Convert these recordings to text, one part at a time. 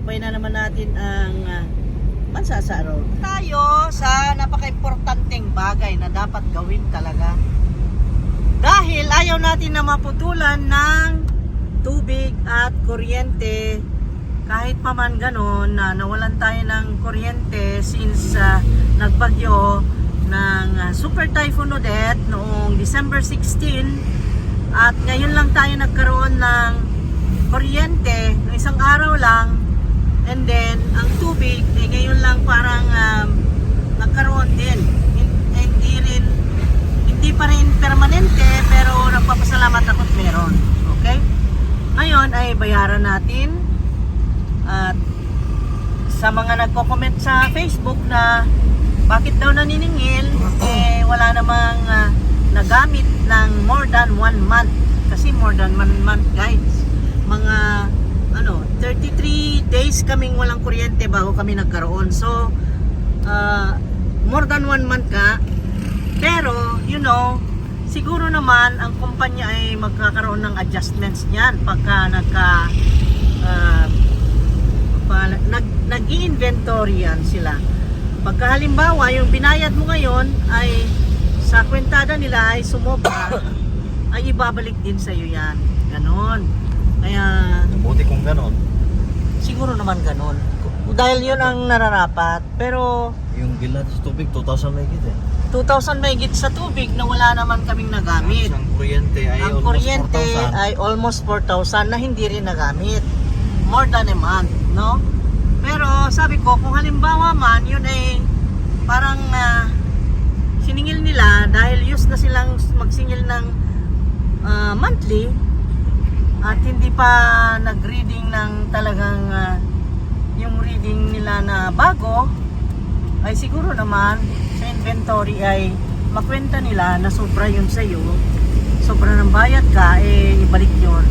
Tagumpay na naman natin ang mansasaraw. Tayo sa napaka-importanteng bagay na dapat gawin talaga. Dahil ayaw natin na maputulan ng tubig at kuryente. Kahit pa man ganon na nawalan tayo ng kuryente since nagbagyo ng Super Typhoon Odette noong December 16 at ngayon lang tayo nagkaroon ng kuryente ng isang araw lang, and then ang tubig ngayon lang parang nagkaroon din. Hindi pa rin permanente, pero nagpapasalamat ako't meron. Okay? Ngayon ay bayaran natin. At sa mga nagko-comment sa Facebook na bakit daw naniningil, wala namang nagamit ng more than 1 month. Kasi more than 1 month, guys. Mga 33 days kaming walang kuryente bago kami nagkaroon. So, more than 1 month ka. Pero, siguro naman ang kumpanya ay magkakaroon ng adjustments niyan pagka nag-i-inventory yan sila. Pagka halimbawa yung binayad mo ngayon ay sa kwentada nila ay sumobra, ay ibabalik din sa iyo yan. Ganon. Kaya buti kung ganon. Siguro naman ganon. Dahil yun ang nararapat. Pero Yung bill natin sa tubig 2,000 may higit 2,000 may higit sa tubig na wala naman kaming nagamit. Ang kuryente ay Ang almost kuryente 4,000. ay almost 4,000 na hindi rin nagamit. More than a month, no? Pero sabi ko, kung halimbawa man, yun ay parang siningil nila dahil used na silang magsingil ng monthly at hindi pa nag-reading ng talagang yung reading nila na bago, ay siguro naman sa inventory ay makwenta nila na sobra yun sa'yo, sobra ng bayad ka, ibalik yun.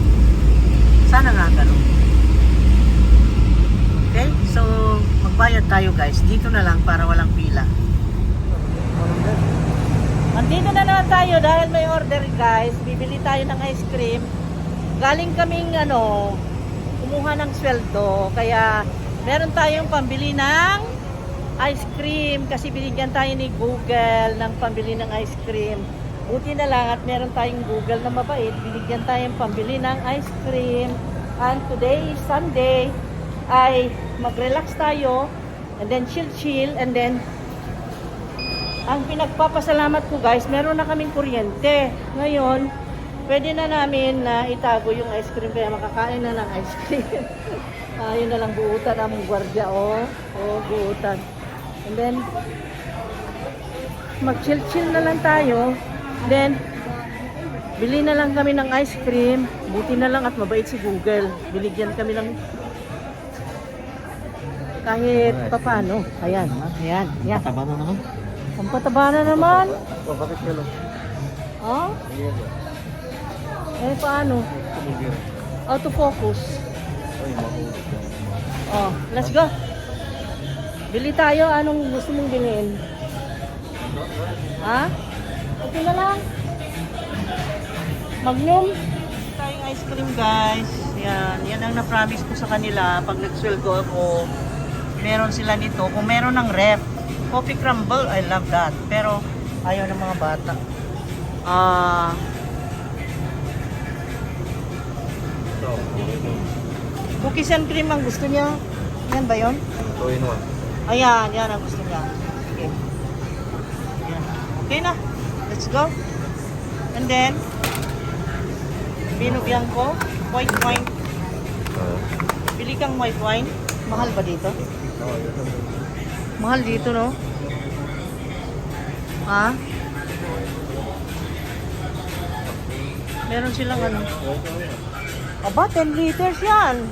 Sana nga ganun. Okay, so magbayad tayo guys. Dito na lang para walang pila. Andito na naman tayo dahil may order guys. Bibili tayo ng ice cream. Galing kaming kumuha ng sweldo. Kaya meron tayong pambili ng ice cream. Kasi binigyan tayo ni Google ng pambili ng ice cream. Buti na lang at meron tayong Google na mabait. Binigyan tayong pambili ng ice cream. And today is Sunday. Ay mag-relax tayo and then chill and then ang pinagpapasalamat ko guys, meron na kaming kuryente ngayon. Pwede na namin na itago yung ice cream kaya makakain na ng ice cream. Yun na lang buutan ang gwardiya buutan, and then mag chill na lang tayo, then bili na lang kami ng ice cream. Buti na lang at mabait si Google, binigyan kami ng kahit papano. Ayan. Taba na naman. Ang pataba na naman. Bakit ka lang? Paano? Autofocus. Let's go. Bili tayo. Anong gusto mong bilhin? Okay na lang. Magnum. Tayong ice cream guys. Yan ang na-promise ko sa kanila. Pag nagsweldo ako, meron sila nito. Kung meron ng ref, coffee crumble, I love that. Pero ayaw ng mga bata. Cookies and cream ang gusto niya. Yan ba yun? 2 in 1. Ayan, yan ang gusto niya. Sige. Yan. Okay na. Let's go. And then, binubyan ko, white wine. Bili kang white wine. Mahal ba dito? Mahal dito, no? Meron silang Aba, 10 liters yan.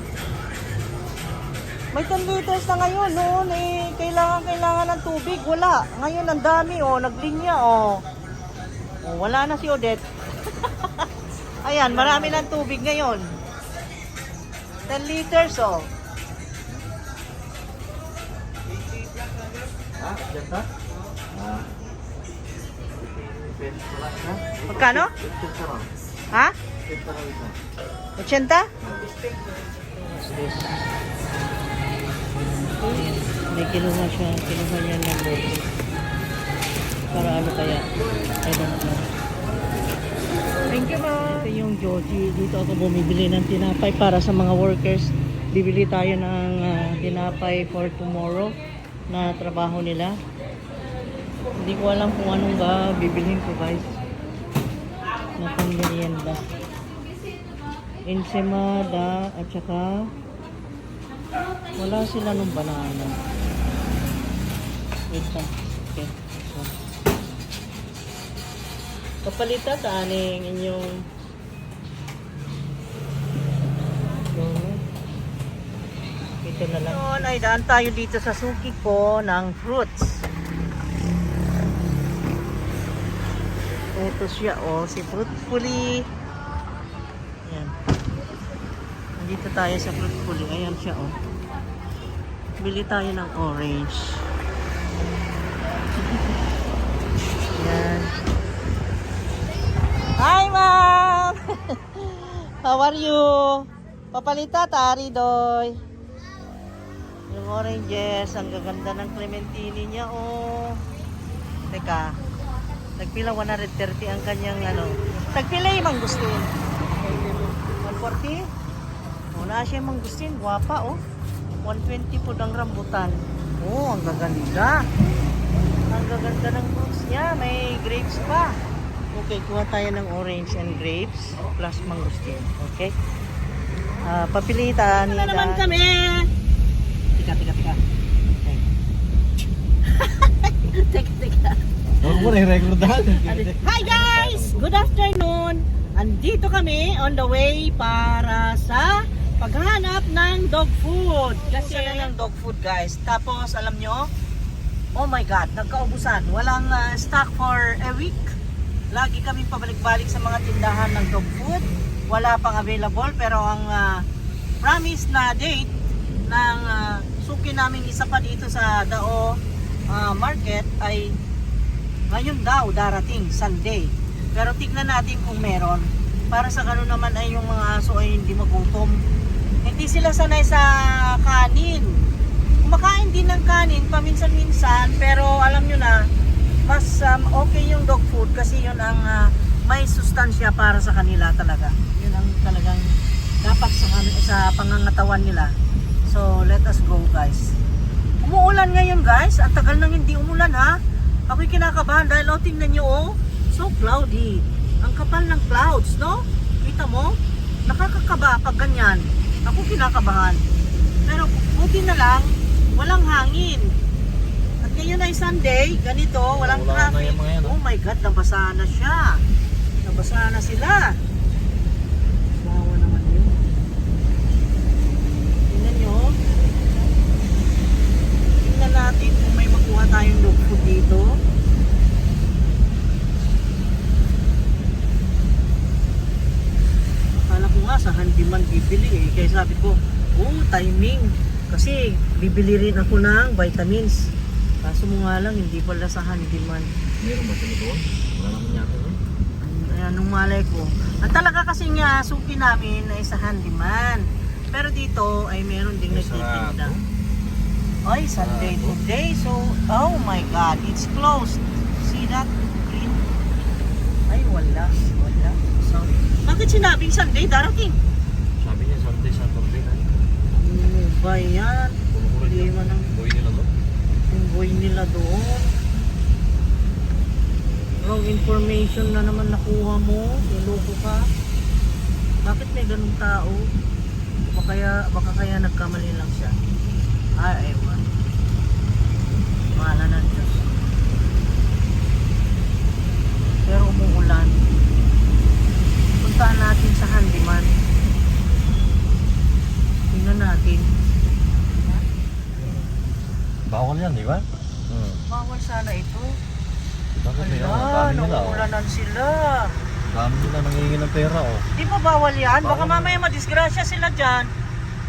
May 10 liters na ngayon. Noon kailangan ng tubig. Wala. Ngayon ang dami, naglinya, wala na si Odette. Ayan, marami ng tubig ngayon. 10 liters, Ganda? Magkano? 80? What's this? May kinuha siya. Kinuha niya ng logo. Para ano kaya? I don't know. Thank you, ma. Ito yung Joji. Dito ako bumibili ng tinapay para sa mga workers. Bibili tayo ng tinapay for tomorrow na trabaho nila. Hindi ko alam kung anong bibilhin ko, guys. Na pang-merienda. Ensemada at saka wala sila ng banana. Wait lang. Okay. So, papalita sa aning inyong ito na lang. Noon ay daan tayo dito sa suki ko ng fruits. Ito siya, oh, si Fruitfully. Ayan. Nandito tayo sa Fruitfully. Ayan siya, oh. Bili tayo ng orange. Ayan. Hi, ma'am! How are you? Papalita, tari, doy. Yung oranges, ang gaganda ng clementine niya, oh. Teka. Tagpila 130 ang kanyang ano. Tagpila yung mangustin. 140? Wala siya mangustin. Guwapa, oh. 120 po ng rambutan. Oh, ang gaganda. Ang gaganda ng fruits niya. May grapes pa. Okay, kuha tayo ng orange and grapes plus mangustin. Okay? Papilitan. Ano naman kami? Tika. Okay. Tika. Hi guys! Good afternoon! Andito kami on the way para sa paghahanap ng dog food. Kasi na ng dog food, guys. Tapos alam nyo, oh my god, nagkaubusan. Walang stock for a week. Lagi kaming pabalik-balik sa mga tindahan ng dog food. Wala pang available, pero ang promise na date ng suki namin isa pa dito sa Dao Market ay ngayon daw darating, Sunday. Pero tignan natin kung meron. Para sa gano'n naman ay yung mga aso ay hindi magutom. Hindi sila sanay sa kanin. Kumakain din ng kanin paminsan-minsan, pero alam nyo na, mas okay yung dog food kasi yun ang may sustansya para sa kanila talaga. Yun ang talagang dapat sa pangangatawan nila. So let us go, guys. Umuulan ngayon, guys. Ang tagal nang hindi umulan, ha. Ako'y kinakabahan dahil tingnan nyo, oh, so cloudy. Ang kapal ng clouds, no? Kita mo? Nakakakaba pag ganyan. Ako kinakabahan. Pero buti na lang, walang hangin. At ngayon ay Sunday, ganito, walang traffic. Oh my God, nabasa na siya. Nabasa na sila. Bawa naman yun. Tingnan nyo. Tingnan natin kung may makuha tayong dog food dito. Akala ko nga sa handyman bibili eh. Kaya sabi ko, oh, timing. Kasi bibili rin ako ng vitamins. Kaso mo nga lang, hindi pala sa handyman. Meron ba sila doon? Wala naman yata doon. Anong malay ko. Ang talaga kasi nga, suki namin ay sa handyman. Pero dito ay meron ding nagtitinda. Ay, Sunday today. So, oh my God, it's closed. See that? Green? Ay, wala. Sorry. Bakit sinabing Sunday darating? Sabi niya Sunday, Saturday na. Ano ba yan? Hindi man ang Boy nila doon. boy nila doon. Wrong information na naman nakuha mo. Niloko ka. Bakit may ganung tao? Baka kaya nagkamali lang siya. Ay, ewan. Mahala ng Diyos. Pero umuulan. Puntaan natin sa handyman. Tingnan natin. Bawal yan, di ba? Bawal sana ito. Bakit may Ala, dami nila, oh. nauulanan sila. Dami nila nangingi ng pera, oh. Di ba bawal yan? Baka Bawal. mamaya madisgrasya sila dyan.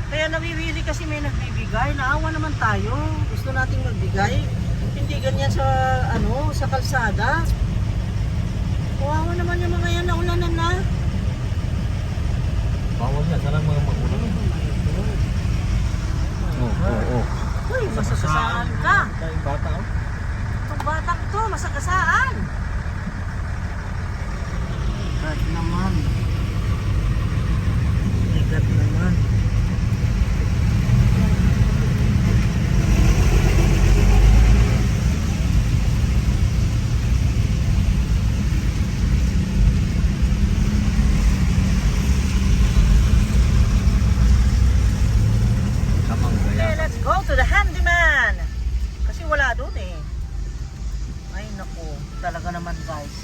Kaya nawiwili kasi may nagbibigay. Naawa naman tayo. Gusto nating magbigay. Hindi ganyan sa sa kalsada. Kawawa naman yung mga yan naulanan na. Bawal yan, sana mga magulang. Oo. Uy, masagasaan ka. Tayong bata oh. Itong batang to, masagasaan. God naman. God naman. Kamang Okay, gaya. let's go to the handyman. Kasi wala doon eh. Ay naku, talaga naman guys.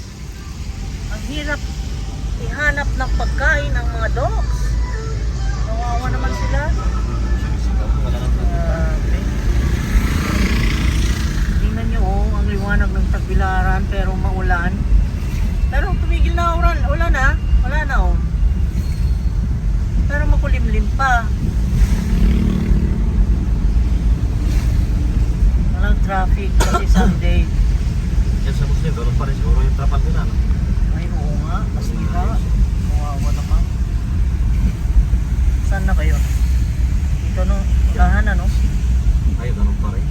Ang hirap ihanap ng pagkain ng mga dogs. Kawawa naman sila. Wala nang Grabe. Tingnan nyo oh, ang liwanag ng Tagbilaran pero maulan. Pero tumigil na ulan ah. Wala na oh. Pero makulimlim pa. Walang traffic kasi Sunday. Yan sa Muslim, pero pa rin siguro yung trapal nila, no? Ay oo nga, nasira. Kawawa naman. Saan na kayo? Dito no, ulahan na no? Ay, ganun pa rin.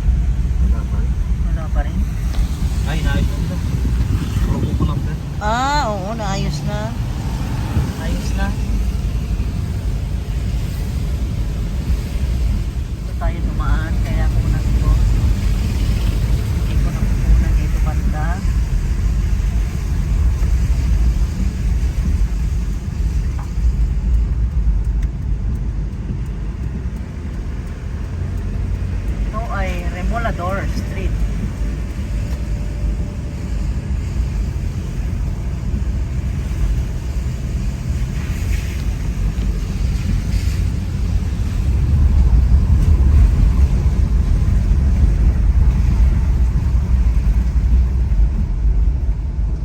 Wala pa rin. Wala pa rin. Ay, naayos mo ito. Puro ko lang din. Ah, oo, naayos na. Ayos na. Ito tayo dumaan, kaya kunan ko. Hindi ko na kukunan dito banda. Ito ay Remolador Street.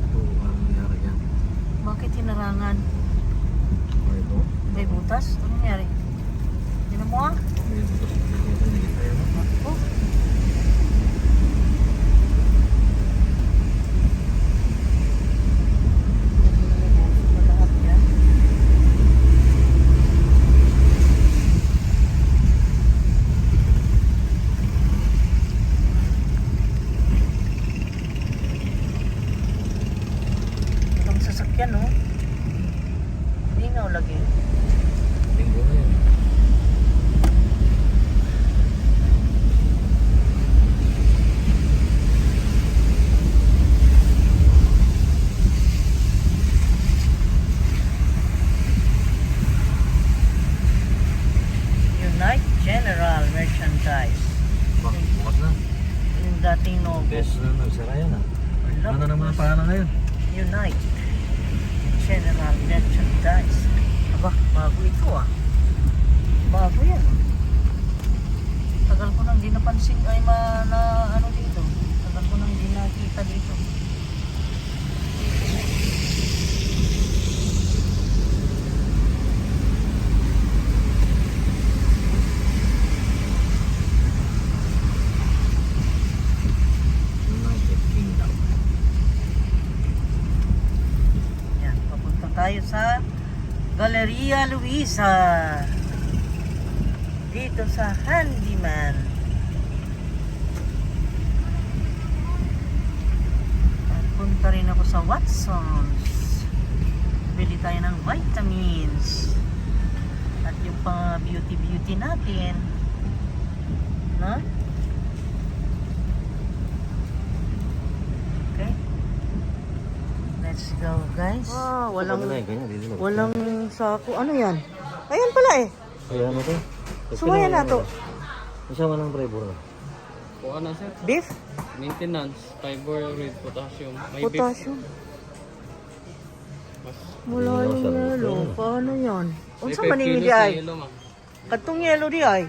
Ito, ang nangyari yan. Bakit hinarangan? Ay, ito. May butas? Ano nangyari? Tignan mo ah. May butas na dito. Hindi tayo, no? Oh. Lahat yan. Walang sasakyan no? Linaw lagi. Linggo na yan. Unite General Merchandise. Bakit? Bukas na. Yung dating Novo. Beses na nagsara yan, ah. Wala. Ano naman ang pangalan ngayon? Unite General Merchandise. Aba, bago ito ah. Bago yan ah. Tagal ko nang di napansin ay ano dito. Tagal ko nang di nakita dito. United Kingdom. Yan, papunta tayo sa Galleria Luisa. Dito sa Handyman. Punta rin ako sa Watsons. Bili tayo ng vitamins. At yung pang beauty natin. No? Okay. Let's go guys. Oh, Walang ganyan, dito na. walang sako. Ano yan? Ayan pala eh. Kaya ano to? Suwayan na to. Isama ng driver na. Kuha na sir. Beef? Maintenance, fiber with potassium. May Potassium. Mas, Wala yung yelo. Paano yan? Unsa may man 5 ni kilos di na ay? yelo, ma'am. Katong yelo di ay.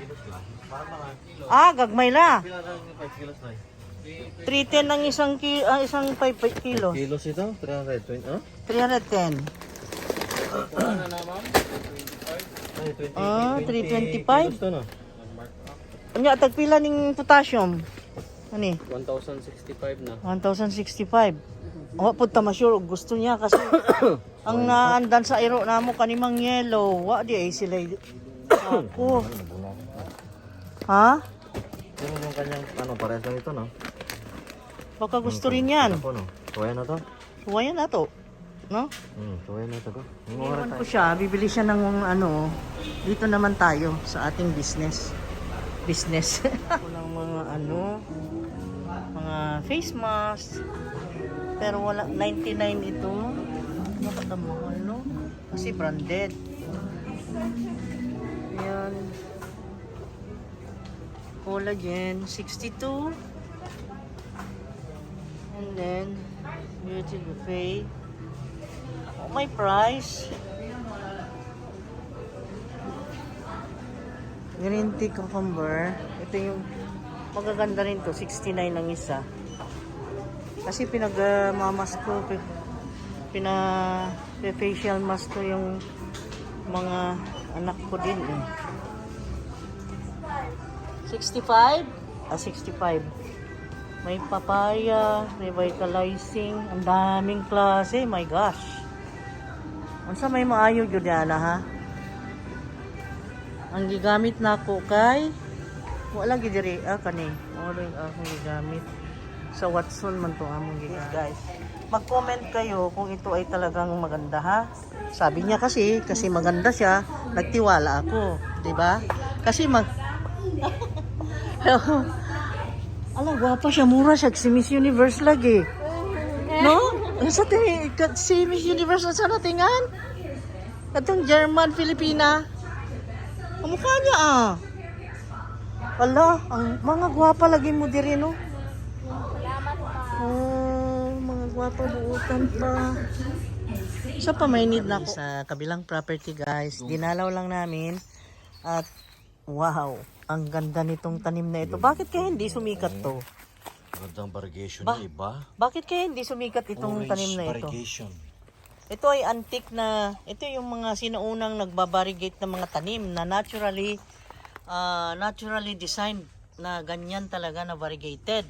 Ah, gagmay la. Pila lang 5 kilos na 310 ang isang 5 kilos. Kilos ito? 320, ah? 310. Kuha na na ma'am. Ay, 20, Ah, 20 325? kilos to, no? Nag-mark up. Anya tagpila ning potassium? Ani? 1,065 na. 1,065. Oh, punta ma-sure gusto niya kasi ang naandan sa iro namo kanimang yellow. Wa di ay sila. Ako. Ha? Pero yung kanyang, ano, parehas lang ito, no? Baka gusto rin yan. Ito po, no? Kuya na to? Kuya na to. No? Kuya na to. Iwan ko siya, bibili siya ng ano, dito naman tayo sa ating business. Walang mga ano, mga face mask. Pero wala, 99 ito. Nakadamahal, no? Kasi branded. Ayan. Collagen, 62. And then, Beauty Buffet. Oh, my price. Green tea cucumber. Ito yung magaganda rin to. 69 ang isa. Kasi pinag-mamas ko, facial mask ko yung mga anak ko din eh. 65? 65. May papaya, may vitalizing, ang daming klase, my gosh. Unsa may maayo gyud ana ha? Ang gigamit nako kay wala gid diri kani. Wala akong gigamit. Sa Watson man to among gigamit. Guys, mag-comment kayo kung ito ay talagang maganda ha. Sabi niya kasi maganda siya, nagtiwala ako, 'di ba? Kasi ala, gwapa siya, mura siya, si Miss Universe lagi. No? Si Miss Universe sa natingan? Katong German, Filipina. Ang mukha niya Ala, ang mga gwapa lagi mo diri, no? Oh, mga gwapa buutan pa. So pa may need na ako sa kabilang property, guys. Dinalaw lang namin at wow, ang ganda nitong tanim na ito. Bakit kaya hindi sumikat to? Magandang variegation niya, iba. Bakit kaya hindi sumikat itong tanim na ito? Variegation. Ito ay antique na, ito yung mga sinaunang nagbabarigate ng mga tanim na naturally designed na ganyan talaga na variegated.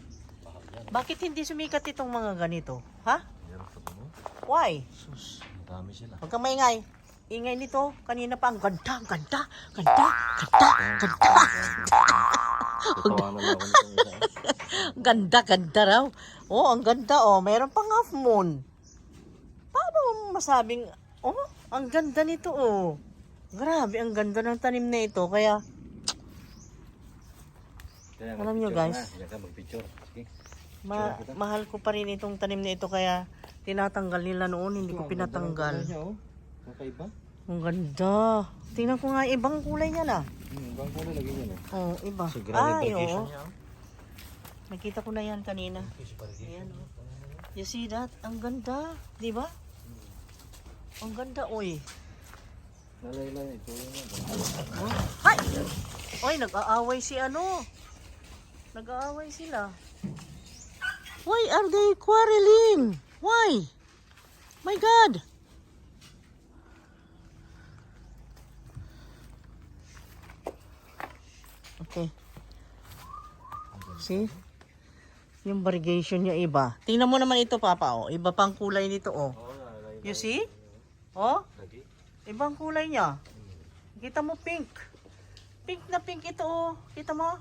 Bakit hindi sumikat itong mga ganito? Ha? Why? Sus, dami sila. Huwag kang maingay. Ingay nito. Kanina pa ang ganda. Tatawanan lang ako nitong isa. Ganda raw. Oh, ang ganda Meron pang half moon. Paano mo masabing, ang ganda nito Grabe, ang ganda ng tanim na ito. Kaya, alam nyo guys, Mag-picture. Sige. mahal ko pa rin itong tanim na ito. Kaya, tinatanggal nila noon. Hindi ko pinatanggal. Kakaiba? Ang ganda. Tingnan ko nga, ibang kulay niya na. Ibang kulay lagi niya, no? Oh, iba. So, grabe Ay, variegation oo. niya. Nakita ko na yan kanina. Ayan, You see that? Ang ganda. Di ba? Ang ganda, oy. Nalaylay, ito yun. Hay! Oy, nag-aaway Nag-aaway sila. Why are they quarreling? Why? My God! Okay. See? Yung variegation niya iba. Tingnan mo naman ito, Papa. Iba pang kulay nito, You see? Ibang kulay niya. Kita mo pink. Pink na pink ito, Kita mo?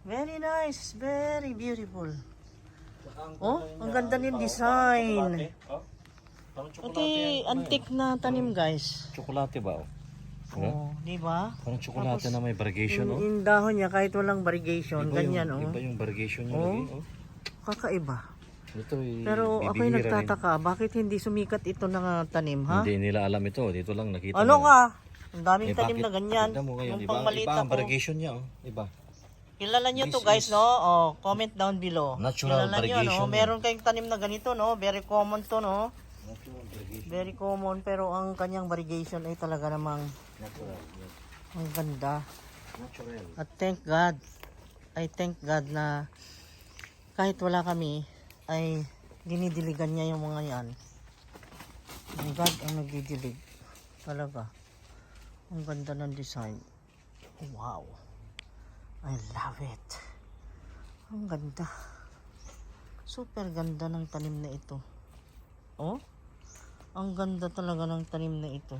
Very nice. Very beautiful. Ang ganda ng design. Okay, antique na tanim, guys. Tsokolate ba? Di ba? Parang tsokolate na may variegation, Yung dahon niya kahit walang variegation, ganyan, Iba yung variegation niya lagi, Kakaiba. Ito Pero ako'y nagtataka, bakit hindi sumikat ito ng tanim, ha? Hindi nila alam ito. Dito lang nakita Ano nila. ka? Ang daming tanim na ganyan. Tignan mo ngayon, Yung iba pangmalita ang ko. variegation niya, Iba. Kilala nyo to This guys, is no? Comment down below. natural Kilala nyo, variegation. Meron kayong tanim na ganito, no? Very common to, no? Natural variegation. Very common, pero ang kanyang variegation ay talaga namang Natural. ang ganda. Natural. At thank God, I thank God na kahit wala kami, ay dinidiligan niya yung mga yan. Ang God ang nagdidilig. Talaga. Ang ganda ng design. Wow. I love it. Ang ganda. Super ganda ng tanim na ito. Ang ganda talaga ng tanim na ito.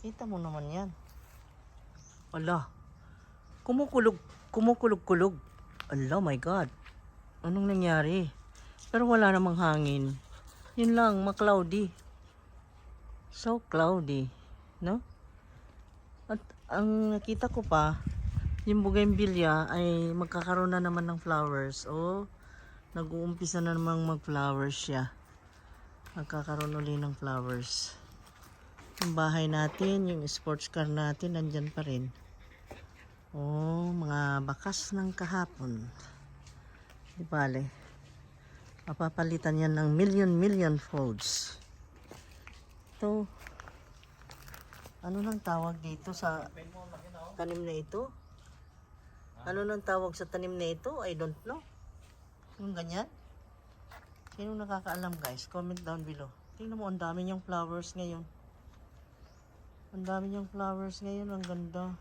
Kita mo naman yan. Ala. Kumukulog-kulog. Ala, my God. Anong nangyari? Pero wala namang hangin. Yun lang, ma-cloudy. So cloudy, no? At ang nakita ko pa, yung bougainvillea ay magkakaroon na naman ng flowers. O, nag-uumpisa na namang mag-flowers siya. Magkakaroon uli ng flowers. Yung bahay natin, yung sports car natin, nandyan pa rin. Oh, mga bakas ng kahapon. Di bale. Mapapalitan yan ng million folds. Ito. Ano nang tawag dito sa tanim na ito? Ano nang tawag sa tanim na ito? I don't know. Yung ganyan? Sino nakakaalam guys? Comment down below. Tingnan mo, ang dami niyang flowers ngayon. Ang dami niyang flowers ngayon. Ang ganda.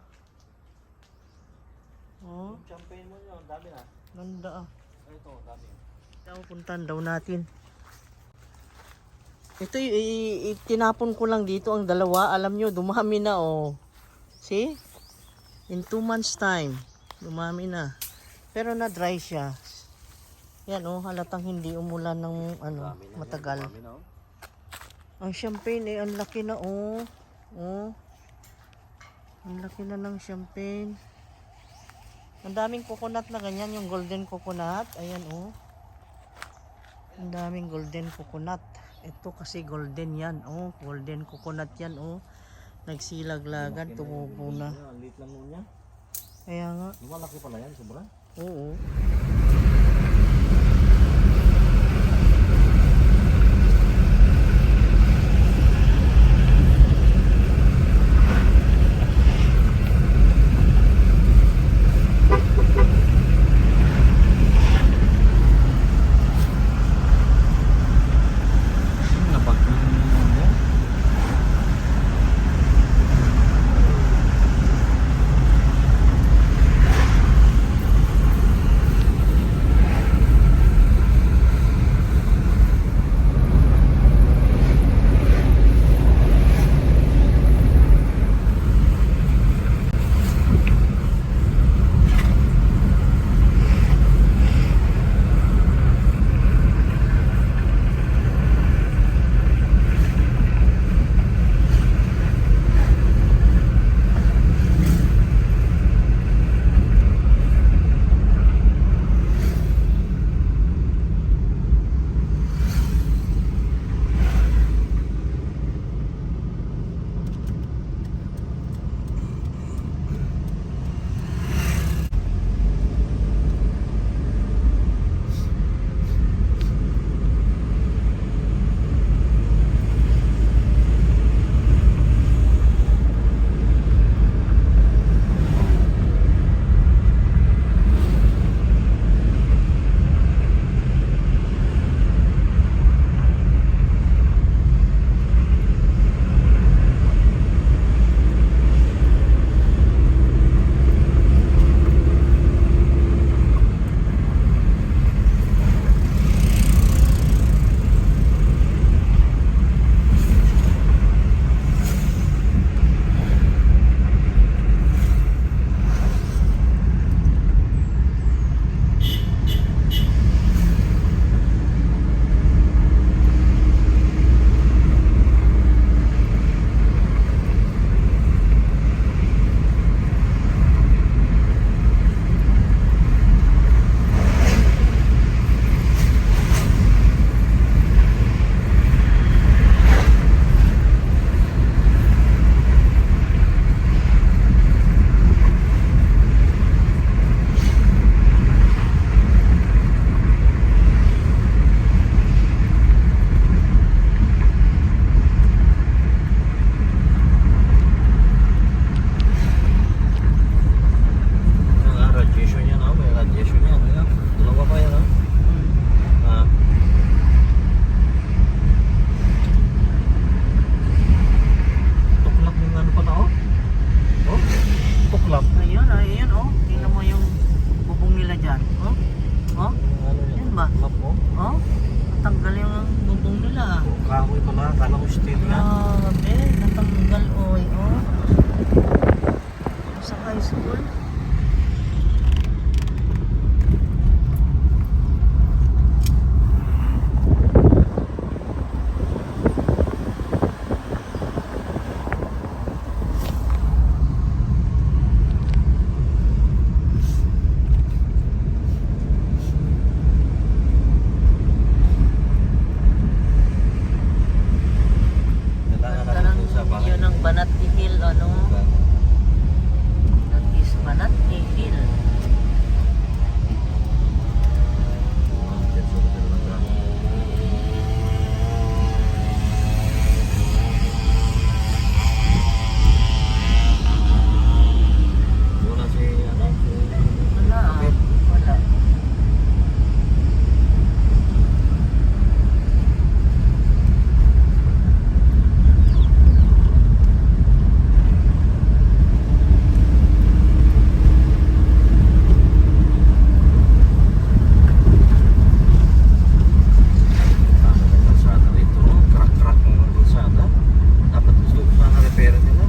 Oh. Yung champagne mo yun, dami na. Ganda ah. Ito, dami. Ito, puntan daw natin. Ito, tinapon ko lang dito ang dalawa. Alam nyo, dumami na oh. See? In 2 months time, dumami na. Pero na-dry siya. Yan oh, halatang hindi umulan ng ano, Dami na matagal. yan, dami na, oh. Ang champagne eh, ang laki na oh. Oh. Ang laki na ng champagne. Ang daming coconut na ganyan, yung golden coconut. Ayan oh. Ang daming golden coconut. Ito kasi golden yan oh. Golden coconut yan oh. Nagsilaglagan, tumubo na. Ang liit lang nun niya. Kaya nga. Lumalaki pala yan, sobra. Oo. school. Kailangan natin sa bahay. Yun ang Banat Hill, ano? That is Banat Hill. Wala si ano? Wala. Wala. Kalsada dito, crack-crack ng mga kalsada. Dapat gusto ko sana repair nila.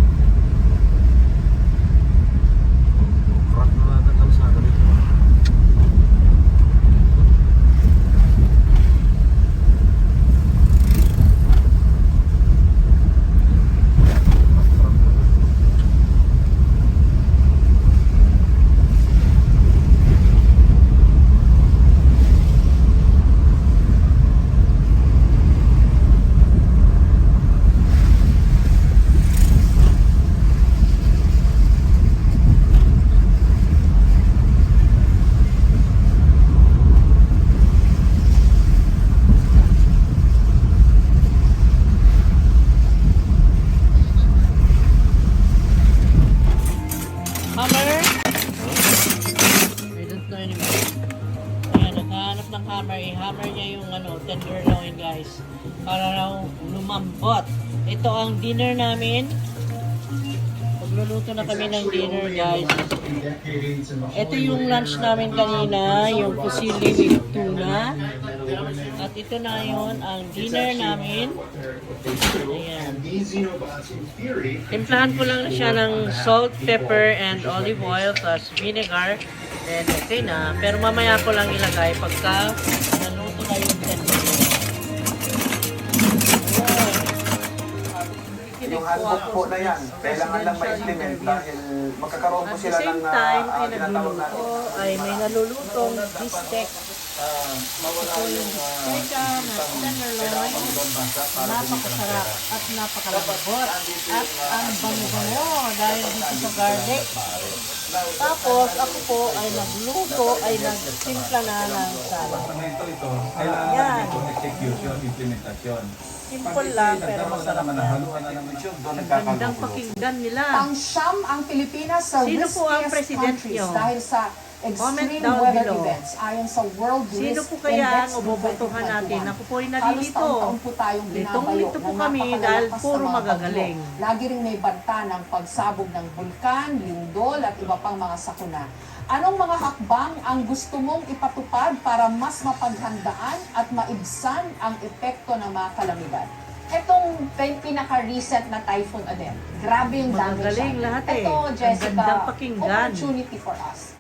Crack na lahat ang kalsada dito. Crack na lahat. Hammer? I don't know anymore. Ayan, naghahanap ng hammer. I-hammer niya yung ano, tenderloin guys. Para raw lumambot. Ito ang dinner namin. Pagluluto na kami ng dinner guys. Ito yung lunch namin kanina. Yung pusili with tuna. At ito na yun ang dinner namin. Ayan. Timplahan ko lang siya ng salt, pepper, and olive oil plus vinegar. Then okay na. Pero mamaya ko lang ilagay pagka naluto na yung tenderloin. Yung handbook po na yan, kailangan lang ma-implement dahil magkakaroon po At the sila same ng time, ay tinatawag natin. nagluluto, ay may nalulutong bistec. Ito yung bistecka na tenderloin. Napakasarap at napakalambot. At ang bango-bango dahil dito sa garlic. Tapos ako po ay nagluto, ay nagsimpla na ng salad. Ito, kailangan Yan. natin itong execution, implementation. Simple lang pero masarap naman na. nahaluan na ng YouTube, doon Ang gandang nagkakagulo. pakinggan nila. Pang-siyam ang Pilipinas sa Sino po ang riskiest president countries nyo? dahil sa Comment extreme down weather below. events ayon sa World Sino Risk po kaya Index ang ubobotohan natin? Ako po ay Halos nalilito. taon-taon po tayong binabayo Litong-lito po ng kami napakalalakas dahil na puro mga magagaling. bagyo. Lagi ring may banta ng pagsabog ng bulkan, lindol at iba pang mga sakuna. Anong mga hakbang ang gusto mong ipatupad para mas mapaghandaan at maibsan ang epekto ng mga kalamidad? Itong pinaka-recent na Typhoon Odette. Grabe yung damage. Magagaling siya. lahat eh. Ito, Ang Jessica, gandang pakinggan. opportunity for us.